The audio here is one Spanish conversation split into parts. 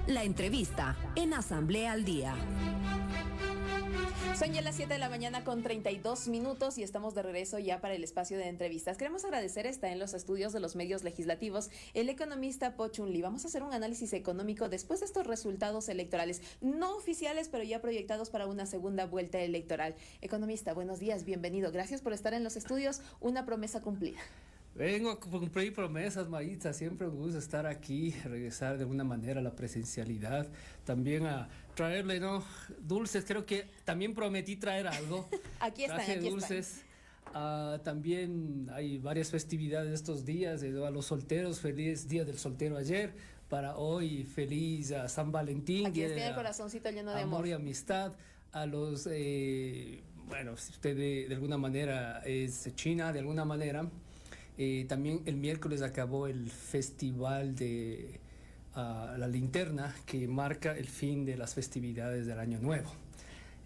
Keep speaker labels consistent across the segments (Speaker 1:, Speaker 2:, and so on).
Speaker 1: La entrevista en Asamblea al Día.
Speaker 2: Son ya las 7 de la mañana con 32 minutos y estamos de regreso ya para el espacio de entrevistas. Queremos agradecer, está en los estudios de los medios legislativos, el economista Po Chun Lee. Vamos a hacer un análisis económico después de estos resultados electorales, no oficiales, pero ya proyectados para una segunda vuelta electoral. Economista, buenos días, bienvenido. Gracias por estar en los estudios. Una promesa cumplida.
Speaker 3: Vengo a cumplir promesas, Maritza. Siempre un gusto estar aquí, regresar de alguna manera a la presencialidad. También a traerle, dulces. Creo que también prometí traer algo.
Speaker 2: Aquí están,
Speaker 3: Traje
Speaker 2: aquí
Speaker 3: dulces. También hay varias festividades estos días. A los solteros, feliz Día del Soltero ayer. Para hoy, feliz San Valentín.
Speaker 2: Aquí está el corazoncito lleno de amor
Speaker 3: y amistad. A los, si usted de alguna manera es china, de alguna manera. También el miércoles acabó el festival de la linterna, que marca el fin de las festividades del Año Nuevo.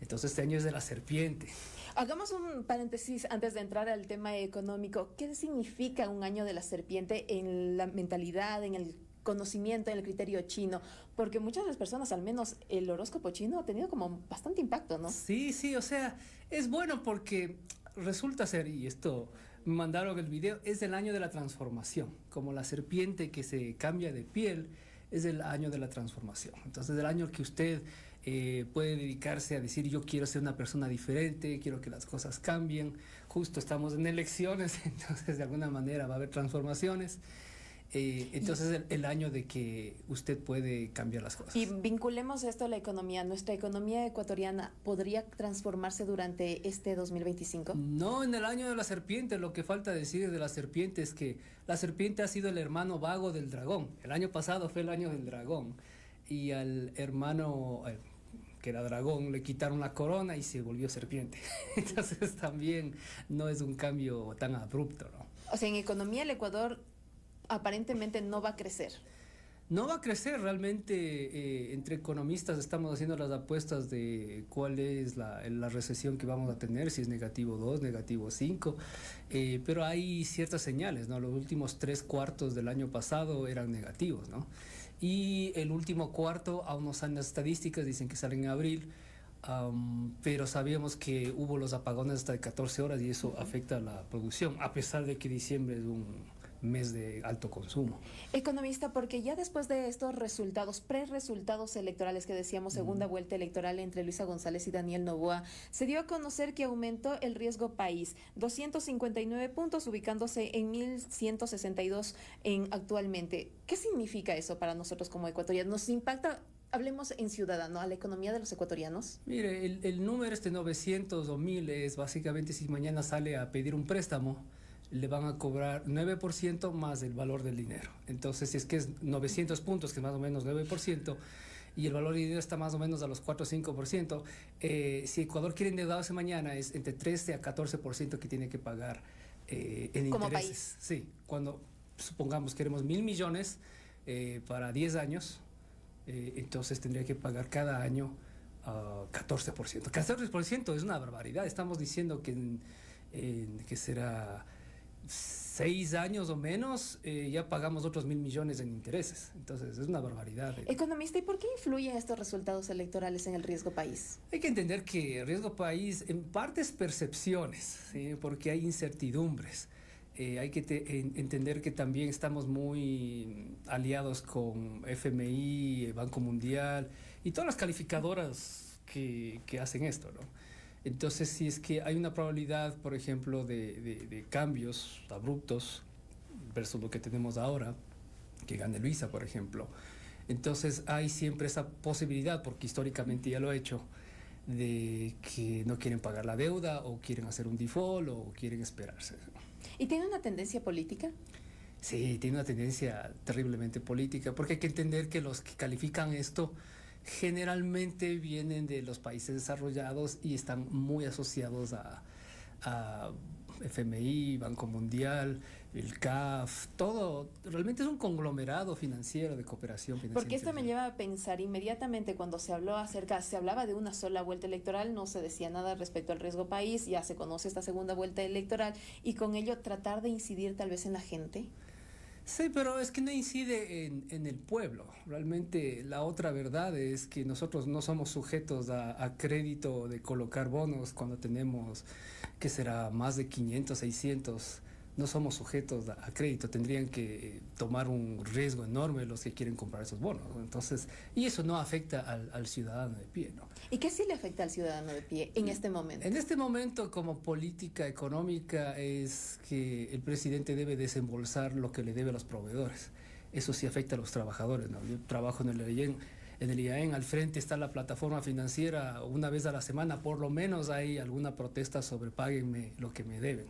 Speaker 3: Entonces este año es de la serpiente.
Speaker 2: Hagamos un paréntesis antes de entrar al tema económico. ¿Qué significa un año de la serpiente en la mentalidad, en el conocimiento, en el criterio chino? Porque muchas de las personas, al menos el horóscopo chino, ha tenido como bastante impacto, ¿no?
Speaker 3: Sí, o sea, es bueno porque resulta ser, y esto me mandaron el video, es el año de la transformación. Como la serpiente que se cambia de piel, es el año de la transformación. Entonces, el año que usted puede dedicarse a decir: yo quiero ser una persona diferente, quiero que las cosas cambien. Justo estamos en elecciones, entonces de alguna manera va a haber transformaciones. Entonces el año de que usted puede cambiar las cosas.
Speaker 2: Y vinculemos esto a la economía. ¿Nuestra economía ecuatoriana podría transformarse durante este 2025?
Speaker 3: No, en el año de la serpiente. Lo que falta decir de la serpiente es que la serpiente ha sido el hermano vago del dragón. El año pasado fue el año del dragón. Y al hermano que era dragón le quitaron la corona y se volvió serpiente. Entonces también no es un cambio tan abrupto, ¿no?
Speaker 2: O sea, en economía el Ecuador aparentemente no va a crecer.
Speaker 3: No va a crecer realmente. Entre economistas estamos haciendo las apuestas de cuál es la recesión que vamos a tener, si es negativo 2, negativo 5, pero hay ciertas señales, ¿no? Los últimos 3/4 del año pasado eran negativos, ¿no? Y el último cuarto, aún no salen las estadísticas, dicen que salen en abril. Pero sabíamos que hubo los apagones hasta de 14 horas y eso afecta a la producción, a pesar de que diciembre es un mes de alto consumo.
Speaker 2: Economista, porque ya después de estos resultados, pre-resultados electorales que decíamos, segunda vuelta electoral entre Luisa González y Daniel Noboa, se dio a conocer que aumentó el riesgo país, 259 puntos, ubicándose en 1162 actualmente. ¿Qué significa eso para nosotros como ecuatorianos? ¿Nos impacta? Hablemos en ciudadano, a la economía de los ecuatorianos.
Speaker 3: Mire, el número 900 o 1000 es básicamente si mañana sale a pedir un préstamo, le van a cobrar 9% más el valor del dinero. Entonces, si es que es 900 puntos, que es más o menos 9%, y el valor del dinero está más o menos a los 4 o 5%, si Ecuador quiere endeudarse mañana, es entre 13 a 14% que tiene que pagar en
Speaker 2: como
Speaker 3: intereses.
Speaker 2: país.
Speaker 3: Sí, cuando supongamos queremos 1.000 millones para 10 años, entonces tendría que pagar cada año 14%. 14% es una barbaridad. Estamos diciendo que será 6 años o menos, ya pagamos otros 1.000 millones en intereses. Entonces es una barbaridad.
Speaker 2: Economista, ¿y por qué influyen estos resultados electorales en el riesgo país?
Speaker 3: Hay que entender que el riesgo país en parte es percepciones, ¿sí? Porque hay incertidumbres. Hay que entender que también estamos muy aliados con FMI, Banco Mundial y todas las calificadoras que hacen esto, ¿no? Entonces, si es que hay una probabilidad, por ejemplo, de cambios abruptos versus lo que tenemos ahora, que gane Luisa, por ejemplo, entonces hay siempre esa posibilidad, porque históricamente ya lo ha hecho, de que no quieren pagar la deuda o quieren hacer un default o quieren esperarse.
Speaker 2: ¿Y tiene una tendencia política?
Speaker 3: Sí, tiene una tendencia terriblemente política, porque hay que entender que los que califican esto generalmente vienen de los países desarrollados y están muy asociados a FMI, Banco Mundial, el CAF, todo. Realmente es un conglomerado financiero de cooperación financiera.
Speaker 2: Porque esto me lleva a pensar inmediatamente cuando se hablaba de una sola vuelta electoral, no se decía nada respecto al riesgo país, ya se conoce esta segunda vuelta electoral y con ello tratar de incidir tal vez en la gente.
Speaker 3: Sí, pero es que no incide en el pueblo. Realmente la otra verdad es que nosotros no somos sujetos a crédito de colocar bonos cuando tenemos, que será más de 500, 600. No somos sujetos a crédito. Tendrían que tomar un riesgo enorme los que quieren comprar esos bonos, ¿no? Entonces, y eso no afecta al ciudadano de pie, ¿no?
Speaker 2: ¿Y qué sí le afecta al ciudadano de pie en este momento?
Speaker 3: En este momento, como política económica, es que el presidente debe desembolsar lo que le debe a los proveedores. Eso sí afecta a los trabajadores, ¿no? Yo trabajo en el IAEN, al frente está la plataforma financiera, una vez a la semana por lo menos hay alguna protesta sobre páguenme lo que me deben.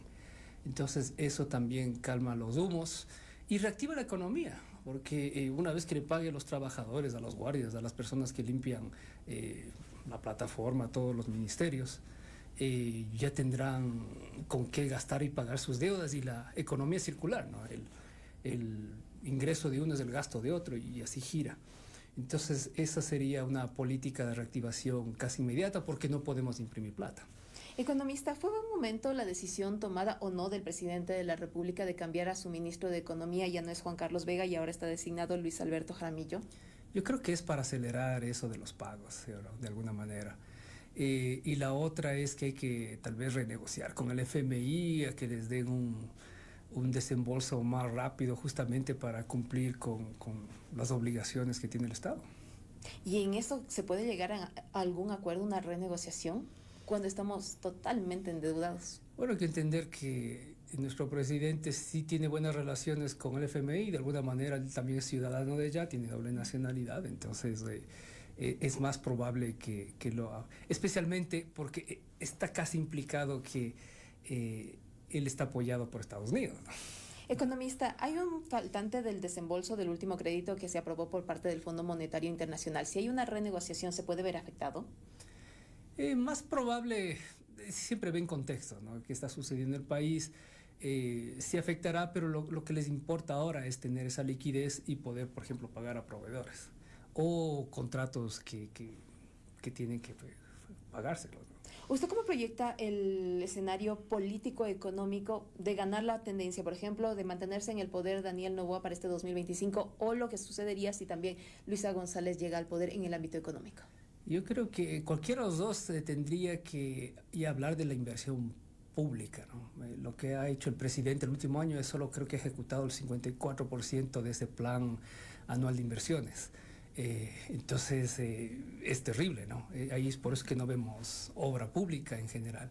Speaker 3: Entonces eso también calma los humos y reactiva la economía, porque una vez que le pague a los trabajadores, a los guardias, a las personas que limpian la plataforma, a todos los ministerios, ya tendrán con qué gastar y pagar sus deudas y la economía circular, ¿no? El ingreso de uno es el gasto de otro y así gira. Entonces esa sería una política de reactivación casi inmediata porque no podemos imprimir plata.
Speaker 2: Economista, ¿fue un momento la decisión tomada o no del presidente de la República de cambiar a su ministro de Economía? Ya no es Juan Carlos Vega y ahora está designado Luis Alberto Jaramillo.
Speaker 3: Yo creo que es para acelerar eso de los pagos, de alguna manera. Y la otra es que hay que tal vez renegociar con el FMI, a que les den un desembolso más rápido justamente para cumplir con las obligaciones que tiene el Estado.
Speaker 2: ¿Y en eso se puede llegar a algún acuerdo, una renegociación, cuando estamos totalmente endeudados?
Speaker 3: Bueno, hay que entender que nuestro presidente sí tiene buenas relaciones con el FMI, de alguna manera él también es ciudadano de allá, tiene doble nacionalidad, entonces es más probable que lo haga, especialmente porque está casi implicado que él está apoyado por Estados Unidos, ¿no?
Speaker 2: Economista, hay un faltante del desembolso del último crédito que se aprobó por parte del Fondo Monetario Internacional. Si hay una renegociación, ¿se puede ver afectado?
Speaker 3: Más probable, siempre ve en contexto, ¿no? ¿Qué está sucediendo en el país? Sí afectará, pero lo que les importa ahora es tener esa liquidez y poder, por ejemplo, pagar a proveedores o contratos que tienen que pagárselos, ¿no?
Speaker 2: ¿Usted cómo proyecta el escenario político-económico de ganar la tendencia, por ejemplo, de mantenerse en el poder Daniel Noboa para este 2025 o lo que sucedería si también Luisa González llega al poder en el ámbito económico?
Speaker 3: Yo creo que cualquiera de los dos tendría que hablar de la inversión pública, ¿no? Lo que ha hecho el presidente el último año es solo creo que ha ejecutado el 54% de ese plan anual de inversiones. Entonces es terrible, ¿no? Ahí es por eso que no vemos obra pública en general.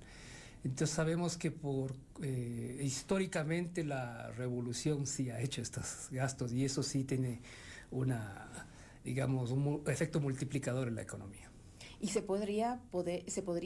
Speaker 3: Entonces sabemos que históricamente la revolución sí ha hecho estos gastos y eso sí tiene digamos, un efecto multiplicador en la economía.
Speaker 2: ¿Y se podría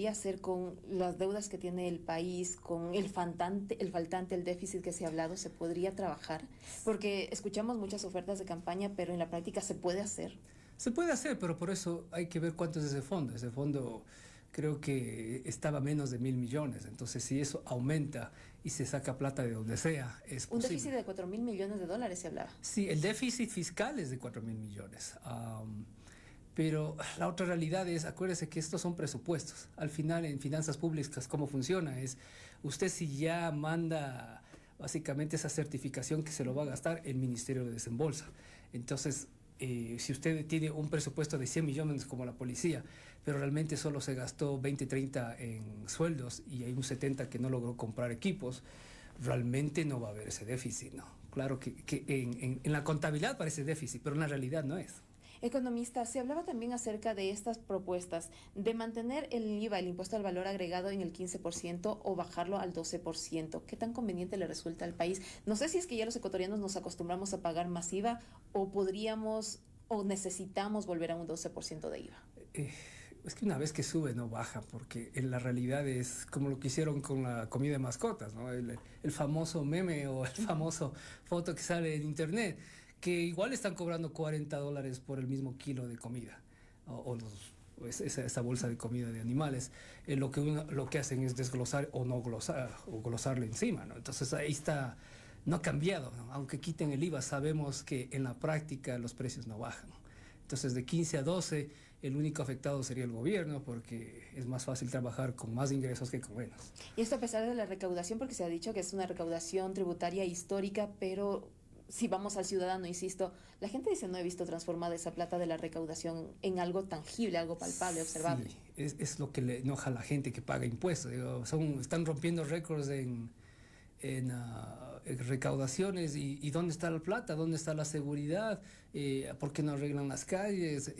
Speaker 2: hacer con las deudas que tiene el país, con el faltante, el déficit que se ha hablado, se podría trabajar? Porque escuchamos muchas ofertas de campaña, pero en la práctica ¿se puede hacer?
Speaker 3: Se puede hacer, pero por eso hay que ver cuánto es ese fondo. Ese fondo creo que estaba menos de 1.000 millones. Entonces, si eso aumenta y se saca plata de donde sea, es posible.
Speaker 2: Un déficit de 4.000 millones de dólares se hablaba.
Speaker 3: Sí, el déficit fiscal es de 4.000 millones. Pero la otra realidad es, acuérdese que estos son presupuestos. Al final, en finanzas públicas, ¿cómo funciona? Es usted si ya manda básicamente esa certificación que se lo va a gastar, el ministerio le desembolsa. Entonces, si usted tiene un presupuesto de 100 millones como la policía, pero realmente solo se gastó 20, 30 en sueldos y hay un 70 que no logró comprar equipos, realmente no va a haber ese déficit, ¿no? Claro que en la contabilidad parece déficit, pero en la realidad no es.
Speaker 2: Economista, se hablaba también acerca de estas propuestas de mantener el IVA, el impuesto al valor agregado, en el 15% o bajarlo al 12%. ¿Qué tan conveniente le resulta al país? No sé si es que ya los ecuatorianos nos acostumbramos a pagar más IVA o podríamos o necesitamos volver a un 12% de IVA.
Speaker 3: Es que una vez que sube no baja, porque en la realidad es como lo que hicieron con la comida de mascotas, ¿no? El famoso meme o el famoso foto que sale en internet, que igual están cobrando $40 por el mismo kilo de comida, esa bolsa de comida de animales. Lo que hacen es desglosar o no glosar, o glosarle encima, ¿no? Entonces ahí está, no ha cambiado, ¿no? Aunque quiten el IVA, sabemos que en la práctica los precios no bajan. Entonces de 15 a 12, el único afectado sería el gobierno, porque es más fácil trabajar con más ingresos que con menos.
Speaker 2: Y esto a pesar de la recaudación, porque se ha dicho que es una recaudación tributaria histórica, pero si vamos al ciudadano, insisto, la gente dice no he visto transformada esa plata de la recaudación en algo tangible, algo palpable, observable.
Speaker 3: Sí, es lo que le enoja a la gente que paga impuestos. Digo, están rompiendo récords en recaudaciones y ¿dónde está la plata? ¿Dónde está la seguridad? ¿Por qué no arreglan las calles?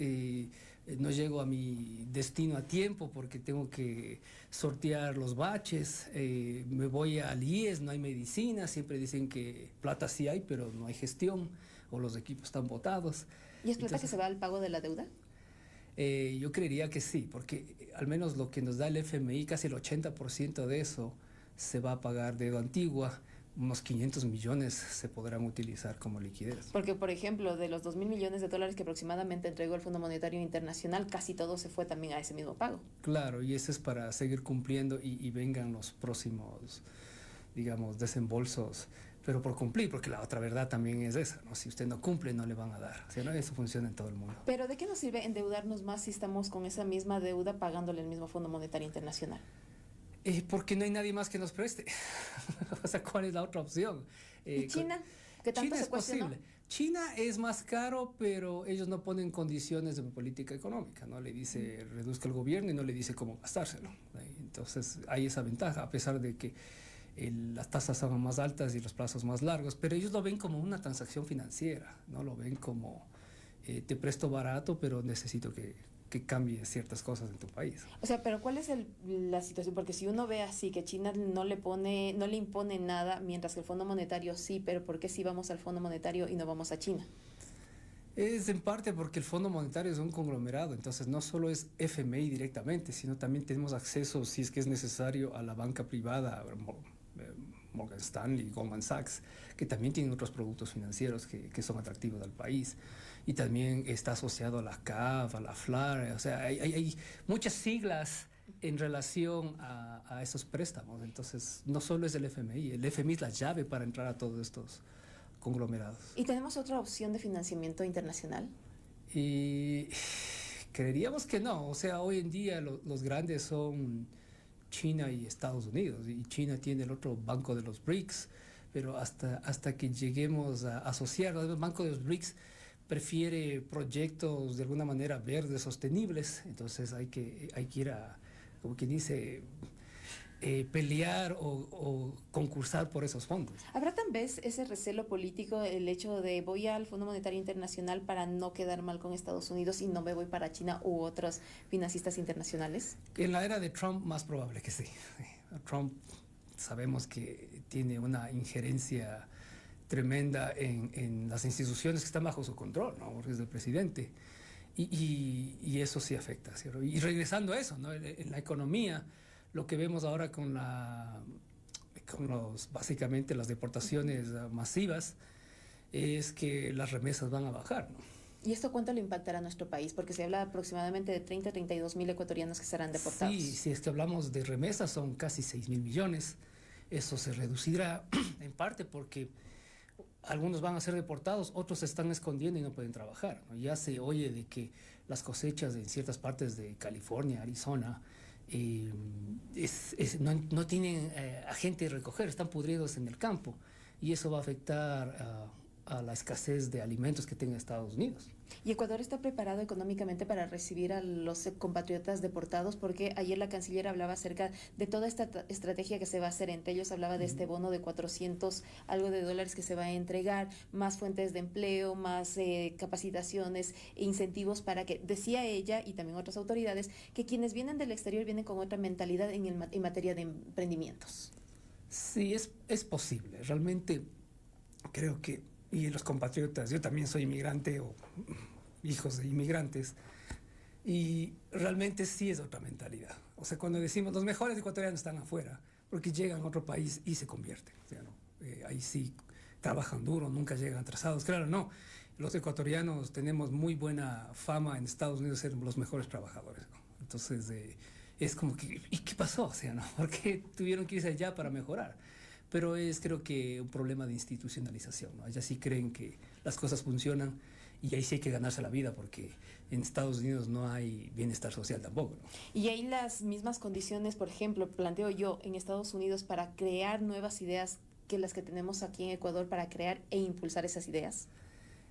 Speaker 3: No llego a mi destino a tiempo porque tengo que sortear los baches. Me voy al IES, no hay medicina. Siempre dicen que plata sí hay, pero no hay gestión o los equipos están botados.
Speaker 2: ¿Y es plata
Speaker 3: Entonces,
Speaker 2: que se va al pago de la deuda?
Speaker 3: yo creería que sí, porque al menos lo que nos da el FMI, casi el 80% de eso se va a pagar deuda antigua. Unos 500 millones se podrán utilizar como liquidez.
Speaker 2: Porque, por ejemplo, de los 2.000 millones de dólares que aproximadamente entregó el Fondo Monetario Internacional, casi todo se fue también a ese mismo pago.
Speaker 3: Claro, y eso es para seguir cumpliendo y vengan los próximos, digamos, desembolsos, pero por cumplir, porque la otra verdad también es esa, ¿no? Si usted no cumple, no le van a dar. O sea, ¿no? Eso funciona en todo el mundo.
Speaker 2: Pero ¿de qué nos sirve endeudarnos más si estamos con esa misma deuda pagándole el mismo Fondo Monetario Internacional?
Speaker 3: Porque no hay nadie más que nos preste. O sea, ¿cuál es la otra opción?
Speaker 2: ¿Y China? ¿Qué tanto
Speaker 3: China
Speaker 2: se
Speaker 3: es
Speaker 2: cuestionó?
Speaker 3: posible. China es más caro, pero ellos no ponen condiciones de política económica, no le dice reduzca el gobierno y no le dice cómo gastárselo. Entonces hay esa ventaja, a pesar de que las tasas son más altas y los plazos más largos, pero ellos lo ven como una transacción financiera, no lo ven como te presto barato, pero necesito que cambie ciertas cosas en tu país.
Speaker 2: O sea, pero ¿cuál es la situación? Porque si uno ve así que China no le impone nada, mientras que el Fondo Monetario sí, pero ¿por qué si vamos al Fondo Monetario y no vamos a China?
Speaker 3: Es en parte porque el Fondo Monetario es un conglomerado, entonces no solo es FMI directamente, sino también tenemos acceso, si es que es necesario, a la banca privada, Morgan Stanley, Goldman Sachs, que también tienen otros productos financieros que son atractivos al país. Y también está asociado a la CAF, a la FLAR, o sea, hay muchas siglas en relación a esos préstamos. Entonces, no solo es el FMI es la llave para entrar a todos estos conglomerados.
Speaker 2: ¿Y tenemos otra opción de financiamiento internacional?
Speaker 3: Y creeríamos que no, o sea, hoy en día los grandes son China y Estados Unidos, y China tiene el otro banco de los BRICS, pero hasta que lleguemos a asociar, el banco de los BRICS prefiere proyectos de alguna manera verdes, sostenibles, entonces hay que ir a, como quien dice, pelear o concursar por esos fondos.
Speaker 2: ¿Habrá tal vez ese recelo político, el hecho de voy al Fondo Monetario Internacional para no quedar mal con Estados Unidos y no me voy para China u otros financistas internacionales?
Speaker 3: En la era de Trump, más probable que sí. Trump sabemos que tiene una injerencia tremenda en las instituciones que están bajo su control, ¿no? Porque es el presidente. Y eso sí afecta, ¿cierto? Y regresando a eso, ¿no? En la economía, lo que vemos ahora básicamente las deportaciones masivas es que las remesas van a bajar, ¿no?
Speaker 2: ¿Y esto cuánto le impactará a nuestro país? Porque se habla aproximadamente de 30 a 32 mil ecuatorianos que serán deportados.
Speaker 3: Sí, si es que hablamos de remesas, son casi 6.000 millones. Eso se reducirá en parte porque algunos van a ser deportados, otros se están escondiendo y no pueden trabajar, ¿no? Ya se oye de que las cosechas en ciertas partes de California, Arizona, no tienen a gente de recoger, están pudridos en el campo y eso va a afectar a la escasez de alimentos que tenga Estados Unidos.
Speaker 2: ¿Y Ecuador está preparado económicamente para recibir a los compatriotas deportados? Porque ayer la canciller hablaba acerca de toda esta estrategia que se va a hacer. Entre ellos hablaba de este bono de 400 algo de dólares que se va a entregar, más fuentes de empleo, más capacitaciones e incentivos para que, decía ella y también otras autoridades, que quienes vienen del exterior vienen con otra mentalidad en materia de emprendimientos.
Speaker 3: Sí, es posible. Realmente creo que, y los compatriotas, yo también soy inmigrante o hijos de inmigrantes, y realmente sí es otra mentalidad. O sea, cuando decimos los mejores ecuatorianos están afuera, porque llegan a otro país y se convierten. O sea, ¿no? Ahí sí trabajan duro, nunca llegan atrasados. Claro, no. Los ecuatorianos tenemos muy buena fama en Estados Unidos de ser los mejores trabajadores, ¿no? Entonces, es como que, ¿y qué pasó? O sea, ¿no? ¿Por qué tuvieron que irse allá para mejorar? Pero creo que un problema de institucionalización, ¿no? Allá sí creen que las cosas funcionan y ahí sí hay que ganarse la vida porque en Estados Unidos no hay bienestar social tampoco, ¿no?
Speaker 2: Y hay las mismas condiciones, por ejemplo, planteo yo, en Estados Unidos para crear nuevas ideas que las que tenemos aquí en Ecuador para crear e impulsar esas ideas?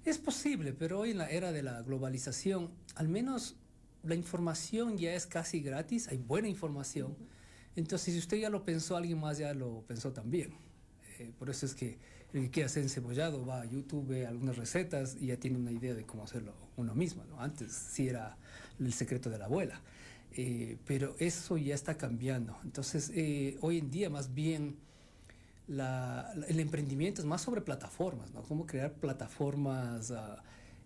Speaker 3: Es posible, pero hoy en la era de la globalización, al menos la información ya es casi gratis, hay buena información. Entonces, si usted ya lo pensó, alguien más ya lo pensó también. Por eso es que el que quiera hacer encebollado va a YouTube, ve algunas recetas y ya tiene una idea de cómo hacerlo uno mismo, ¿no? Antes sí era el secreto de la abuela, pero eso ya está cambiando. Entonces, hoy en día más bien el emprendimiento es más sobre plataformas, ¿no? Cómo crear plataformas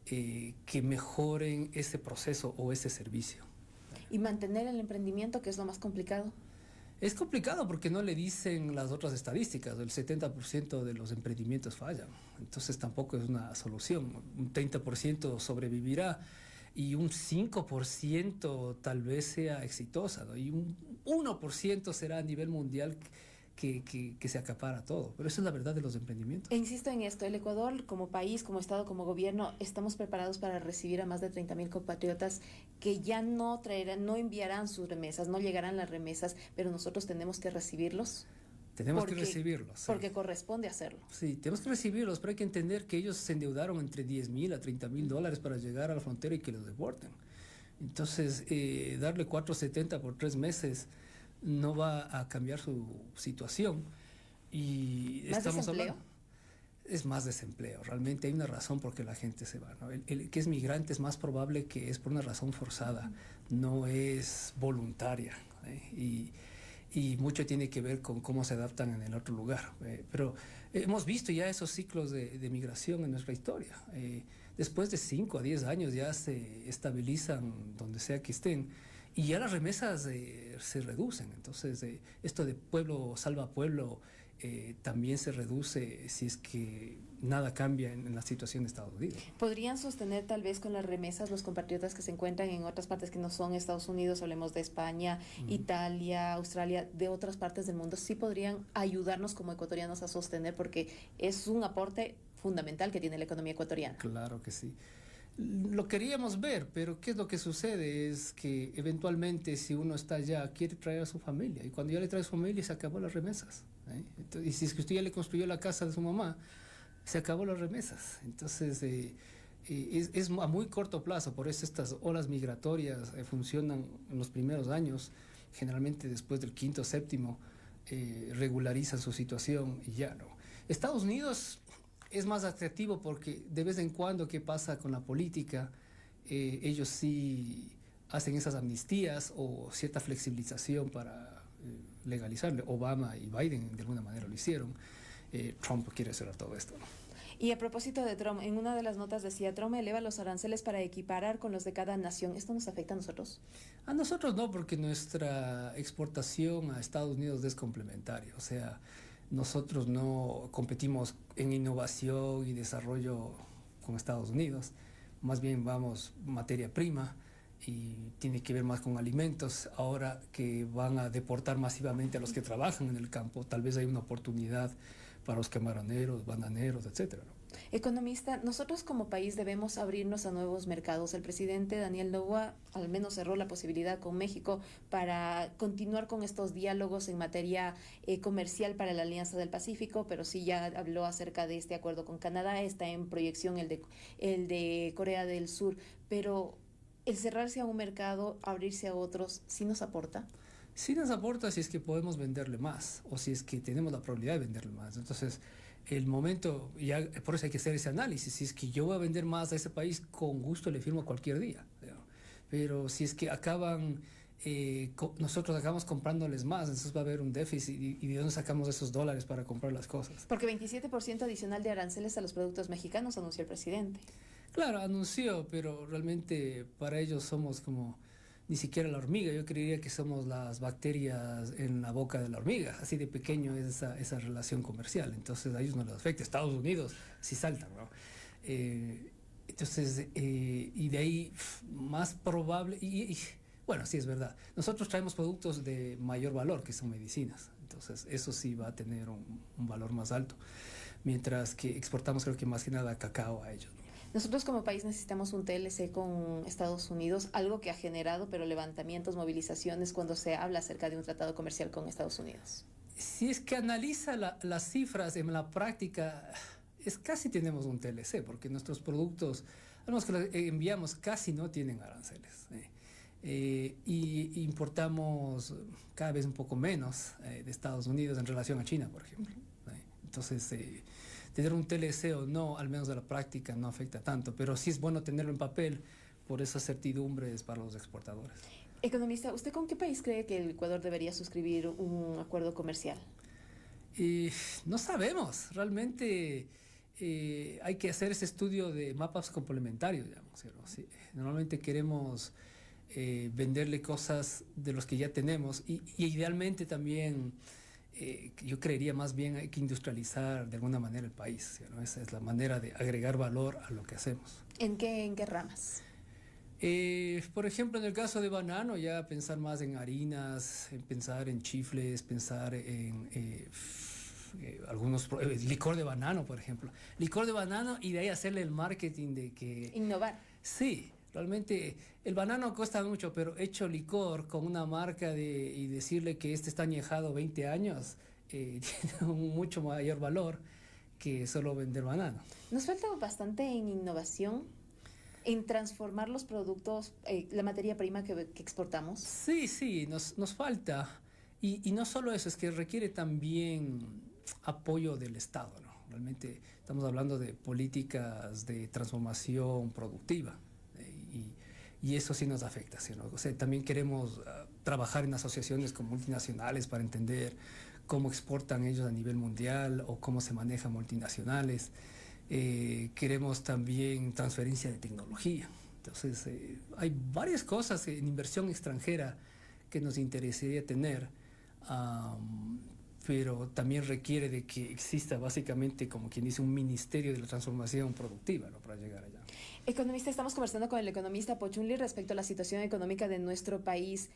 Speaker 3: que mejoren ese proceso o ese servicio.
Speaker 2: Y mantener el emprendimiento, que es lo más complicado.
Speaker 3: Es complicado porque no le dicen las otras estadísticas. El 70% de los emprendimientos fallan. Entonces tampoco es una solución. Un 30% sobrevivirá y un 5% tal vez sea exitosa, ¿no? Y un 1% será a nivel mundial que se acapara todo. Pero esa es la verdad de los emprendimientos.
Speaker 2: E insisto en esto, el Ecuador como país, como Estado, como gobierno, estamos preparados para recibir a más de 30.000 compatriotas que ya no traerán, no enviarán sus remesas, no llegarán las remesas, pero nosotros tenemos que recibirlos.
Speaker 3: Tenemos que recibirlos. Sí.
Speaker 2: Porque corresponde hacerlo.
Speaker 3: Sí, tenemos que recibirlos, pero hay que entender que ellos se endeudaron entre 10.000 a 30.000 dólares para llegar a la frontera y que los deporten. Entonces, darle 4.70 por 3 meses no va a cambiar su situación. Y
Speaker 2: ¿Más
Speaker 3: estamos
Speaker 2: desempleo?
Speaker 3: hablando, es más desempleo. Realmente hay una razón por qué la gente se va, ¿no? El que es migrante es más probable que es por una razón forzada, no es voluntaria, ¿eh? Y mucho tiene que ver con cómo se adaptan en el otro lugar. Pero hemos visto ya esos ciclos de migración en nuestra historia. Después de 5 a 10 años ya se estabilizan donde sea que estén y ya las remesas se reducen. Entonces, esto de pueblo salva pueblo también se reduce si es que nada cambia en la situación de Estados Unidos.
Speaker 2: ¿Podrían sostener tal vez con las remesas los compatriotas que se encuentran en otras partes que no son Estados Unidos? Hablemos de España, Italia, Australia, de otras partes del mundo. ¿Sí podrían ayudarnos como ecuatorianos a sostener? Porque es un aporte fundamental que tiene la economía ecuatoriana.
Speaker 3: Claro que sí. Lo queríamos ver, pero ¿qué es lo que sucede? Es que eventualmente si uno está allá, quiere traer a su familia. Y cuando ya le trae a su familia, se acabó las remesas, ¿eh? Entonces, y si es que usted ya le construyó la casa de su mamá, se acabó las remesas. Entonces, es a muy corto plazo. Por eso estas olas migratorias funcionan en los primeros años. Generalmente después del quinto o séptimo, regularizan su situación y ya no. Estados Unidos es más atractivo porque de vez en cuando, ¿qué pasa con la política? Ellos sí hacen esas amnistías o cierta flexibilización para legalizarle. Obama y Biden de alguna manera lo hicieron. Trump quiere cerrar todo esto, ¿no?
Speaker 2: Y a propósito de Trump, en una de las notas decía, Trump eleva los aranceles para equiparar con los de cada nación. ¿Esto nos afecta a nosotros?
Speaker 3: A nosotros no, porque nuestra exportación a Estados Unidos es complementaria. O sea, nosotros no competimos en innovación y desarrollo con Estados Unidos, más bien vamos materia prima y tiene que ver más con alimentos. Ahora que van a deportar masivamente a los que trabajan en el campo, tal vez hay una oportunidad para los camaroneros, bananeros, etcétera, ¿no?
Speaker 2: Economista, nosotros como país debemos abrirnos a nuevos mercados. El presidente Daniel Noboa al menos cerró la posibilidad con México para continuar con estos diálogos en materia comercial para la Alianza del Pacífico, pero sí ya habló acerca de este acuerdo con Canadá. Está en proyección el de Corea del Sur, pero el cerrarse a un mercado, abrirse a otros, ¿sí nos aporta?
Speaker 3: Sí nos aporta si es que podemos venderle más o si es que tenemos la probabilidad de venderle más. Entonces, el momento, ya por eso hay que hacer ese análisis. Si es que yo voy a vender más a ese país, con gusto le firmo cualquier día, ¿no? Pero si es que nosotros acabamos comprándoles más, entonces va a haber un déficit. ¿Y de dónde sacamos esos dólares para comprar las cosas?
Speaker 2: Porque 27% adicional de aranceles a los productos mexicanos anunció el presidente.
Speaker 3: Claro, anunció, pero realmente para ellos somos como ni siquiera la hormiga. Yo creería que somos las bacterias en la boca de la hormiga. Así de pequeño es esa relación comercial. Entonces a ellos no les afecta. Estados Unidos sí saltan, ¿no? Entonces, y de ahí más probable, bueno, sí es verdad. Nosotros traemos productos de mayor valor, que son medicinas. Entonces eso sí va a tener un valor más alto. Mientras que exportamos creo que más que nada cacao a ellos, ¿no?
Speaker 2: Nosotros como país necesitamos un TLC con Estados Unidos, algo que ha generado, pero levantamientos, movilizaciones cuando se habla acerca de un tratado comercial con Estados Unidos.
Speaker 3: Si es que analiza las cifras en la práctica, casi tenemos un TLC, porque nuestros productos, a los que los enviamos, casi no tienen aranceles. Y importamos cada vez un poco menos de Estados Unidos en relación a China, por ejemplo. Entonces, tener un TLC o no, al menos de la práctica, no afecta tanto, pero sí es bueno tenerlo en papel por esas certidumbres para los exportadores.
Speaker 2: Economista, ¿usted con qué país cree que el Ecuador debería suscribir un acuerdo comercial?
Speaker 3: No sabemos, realmente hay que hacer ese estudio de mapas complementarios, digamos, ¿sí? Normalmente queremos venderle cosas de los que ya tenemos y idealmente también yo creería más bien hay que industrializar de alguna manera el país, ¿no? Esa es la manera de agregar valor a lo que hacemos.
Speaker 2: ¿En qué ramas?
Speaker 3: Por ejemplo, en el caso de banano, ya pensar más en harinas, en pensar en chifles, pensar en licor de banano, por ejemplo. Licor de banano y de ahí hacerle el marketing de que...
Speaker 2: Innovar.
Speaker 3: Sí, realmente el banano cuesta mucho, pero hecho licor con una marca y decirle que este está añejado 20 años, tiene un mucho mayor valor que solo vender banano.
Speaker 2: Nos falta bastante en innovación, en transformar los productos, la materia prima que exportamos.
Speaker 3: Sí, nos falta. Y no solo eso, es que requiere también apoyo del Estado, ¿no? Realmente estamos hablando de políticas de transformación productiva y eso sí nos afecta, ¿sí, no? O sea, también queremos trabajar en asociaciones con multinacionales para entender cómo exportan ellos a nivel mundial o cómo se manejan multinacionales. Queremos también transferencia de tecnología. Entonces, hay varias cosas en inversión extranjera que nos interesaría tener, pero también requiere de que exista básicamente, como quien dice, un ministerio de la transformación productiva, ¿no? Para llegar allá.
Speaker 2: Economista, estamos conversando con el economista Pochunli respecto a la situación económica de nuestro país.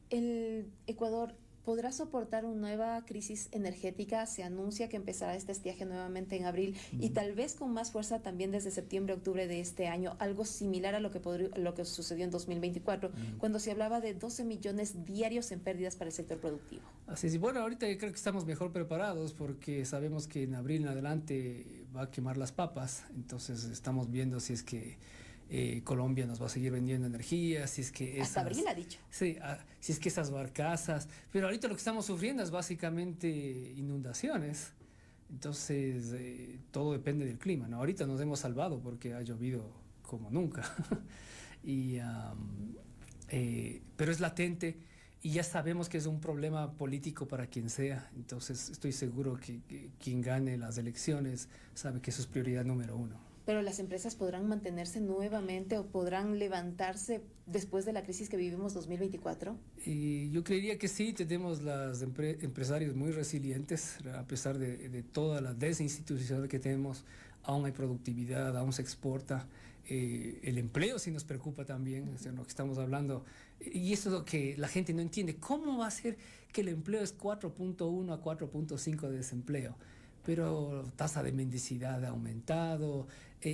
Speaker 2: ¿El Ecuador podrá soportar una nueva crisis energética? Se anuncia que empezará este estiaje nuevamente en abril y tal vez con más fuerza también desde septiembre, octubre de este año, algo similar a lo que sucedió en 2024, cuando se hablaba de 12 millones diarios en pérdidas para el sector productivo.
Speaker 3: Así es. Bueno, ahorita yo creo que estamos mejor preparados porque sabemos que en abril en adelante va a quemar las papas, entonces estamos viendo si es que Colombia nos va a seguir vendiendo energía, si es que
Speaker 2: hasta abril ha dicho.
Speaker 3: Sí, si es que esas barcazas, pero ahorita lo que estamos sufriendo es básicamente inundaciones, entonces todo depende del clima, ¿no? Ahorita nos hemos salvado porque ha llovido como nunca, pero es latente y ya sabemos que es un problema político para quien sea, entonces estoy seguro que quien gane las elecciones sabe que eso es prioridad número uno.
Speaker 2: ¿Pero las empresas podrán mantenerse nuevamente o podrán levantarse después de la crisis que vivimos 2024?
Speaker 3: Yo creería que sí, tenemos los empresarios muy resilientes, a pesar de toda la desinstitucionalidad que tenemos, aún hay productividad, aún se exporta. El empleo sí nos preocupa también, es de lo que estamos hablando, y eso es lo que la gente no entiende. ¿Cómo va a ser que el empleo es 4.1 a 4.5 de desempleo? Pero tasa de mendicidad ha aumentado,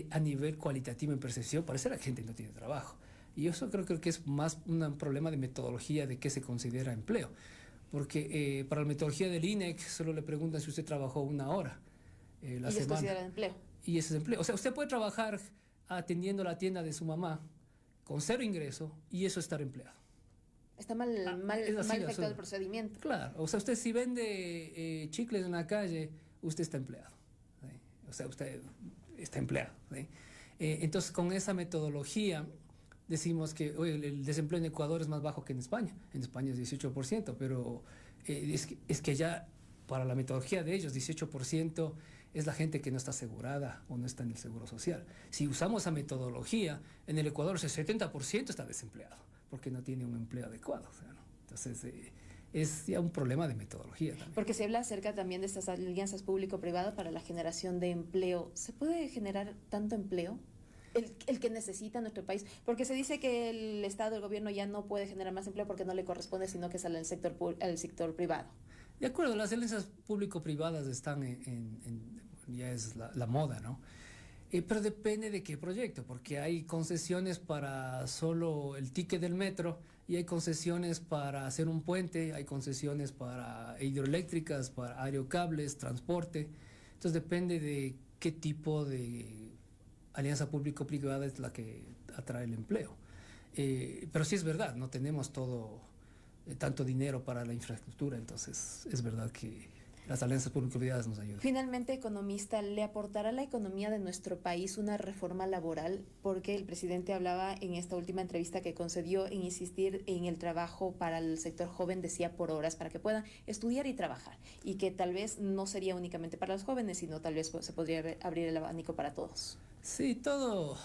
Speaker 3: a nivel cualitativo en percepción, parece que la gente no tiene trabajo. Y eso creo que es más un problema de metodología de qué se considera empleo. Porque para la metodología del INEC solo le preguntan si usted trabajó 1 hora la
Speaker 2: ¿Y
Speaker 3: semana.
Speaker 2: es considerado empleo?
Speaker 3: Y ese es empleo. O sea, usted puede trabajar atendiendo la tienda de su mamá con 0 ingreso y eso es estar empleado.
Speaker 2: Está mal efectuado el procedimiento.
Speaker 3: Claro, o sea, usted si vende chicles en la calle, usted está empleado, ¿sí? O sea, usted está empleado, ¿sí? Entonces, con esa metodología decimos que oye, el desempleo en Ecuador es más bajo que en España. En España es 18%, pero es que ya para la metodología de ellos, 18% es la gente que no está asegurada o no está en el seguro social. Si usamos esa metodología, en el Ecuador el 70% está desempleado porque no tiene un empleo adecuado, o sea, ¿no? Entonces, es ya un problema de metodología también.
Speaker 2: Porque se habla acerca también de estas alianzas público-privadas para la generación de empleo. ¿Se puede generar tanto empleo? El que necesita nuestro país, porque se dice que el Estado, el gobierno ya no puede generar más empleo porque no le corresponde, sino que sale el sector privado.
Speaker 3: De acuerdo, las alianzas público-privadas están ya es la moda, ¿no? Pero depende de qué proyecto, porque hay concesiones para solo el ticket del metro y hay concesiones para hacer un puente, hay concesiones para hidroeléctricas, para aerocables, transporte. Entonces depende de qué tipo de alianza público-privada es la que atrae el empleo. Pero sí es verdad, no tenemos tanto dinero para la infraestructura, entonces es verdad que las alianzas público-privadas nos ayudan.
Speaker 2: Finalmente, economista, ¿le aportará a la economía de nuestro país una reforma laboral? Porque el presidente hablaba en esta última entrevista que concedió en insistir en el trabajo para el sector joven, decía por horas, para que puedan estudiar y trabajar. Y que tal vez no sería únicamente para los jóvenes, sino tal vez se podría abrir el abanico para todos.
Speaker 3: Sí, todo.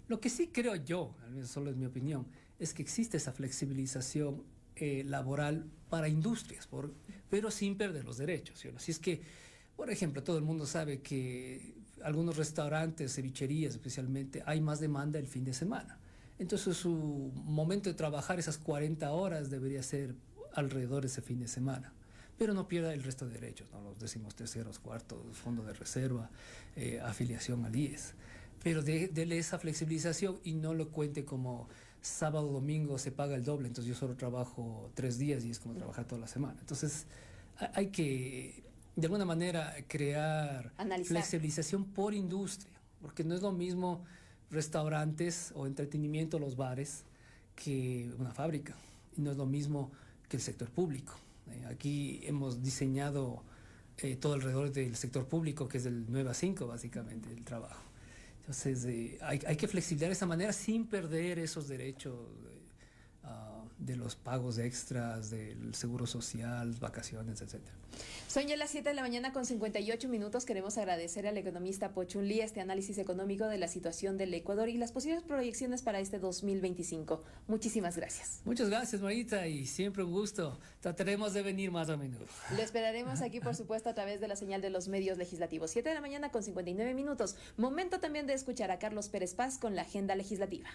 Speaker 3: Lo que sí creo yo, al menos solo es mi opinión, es que existe esa flexibilización laboral para industrias, pero sin perder los derechos, ¿sí? Si es que, por ejemplo, todo el mundo sabe que algunos restaurantes, cevicherías especialmente, hay más demanda el fin de semana. Entonces su momento de trabajar esas 40 horas debería ser alrededor de ese fin de semana. Pero no pierda el resto de derechos, ¿no? Los 13º, cuartos, fondo de reserva, afiliación al IES. Pero dele esa flexibilización y no lo cuente como sábado, domingo se paga el doble, entonces yo solo trabajo 3 días y es como trabajar toda la semana. Entonces hay que, de alguna manera, crear flexibilización por industria, porque no es lo mismo restaurantes o entretenimiento, los bares, que una fábrica, y no es lo mismo que el sector público. Aquí hemos diseñado todo alrededor del sector público, que es del 9 a 5 básicamente, el trabajo. Entonces hay que flexibilizar de esa manera sin perder esos derechos de los pagos extras, del seguro social, vacaciones, etc.
Speaker 2: Son ya las 7 de la mañana con 58 minutos. Queremos agradecer al economista Pochun Lee este análisis económico de la situación del Ecuador y las posibles proyecciones para este 2025. Muchísimas gracias.
Speaker 3: Muchas gracias, Marita, y siempre un gusto. Trataremos de venir más a menudo.
Speaker 2: Lo esperaremos aquí, por supuesto, a través de la señal de los medios legislativos. 7 de la mañana con 59 minutos. Momento también de escuchar a Carlos Pérez Paz con la agenda legislativa.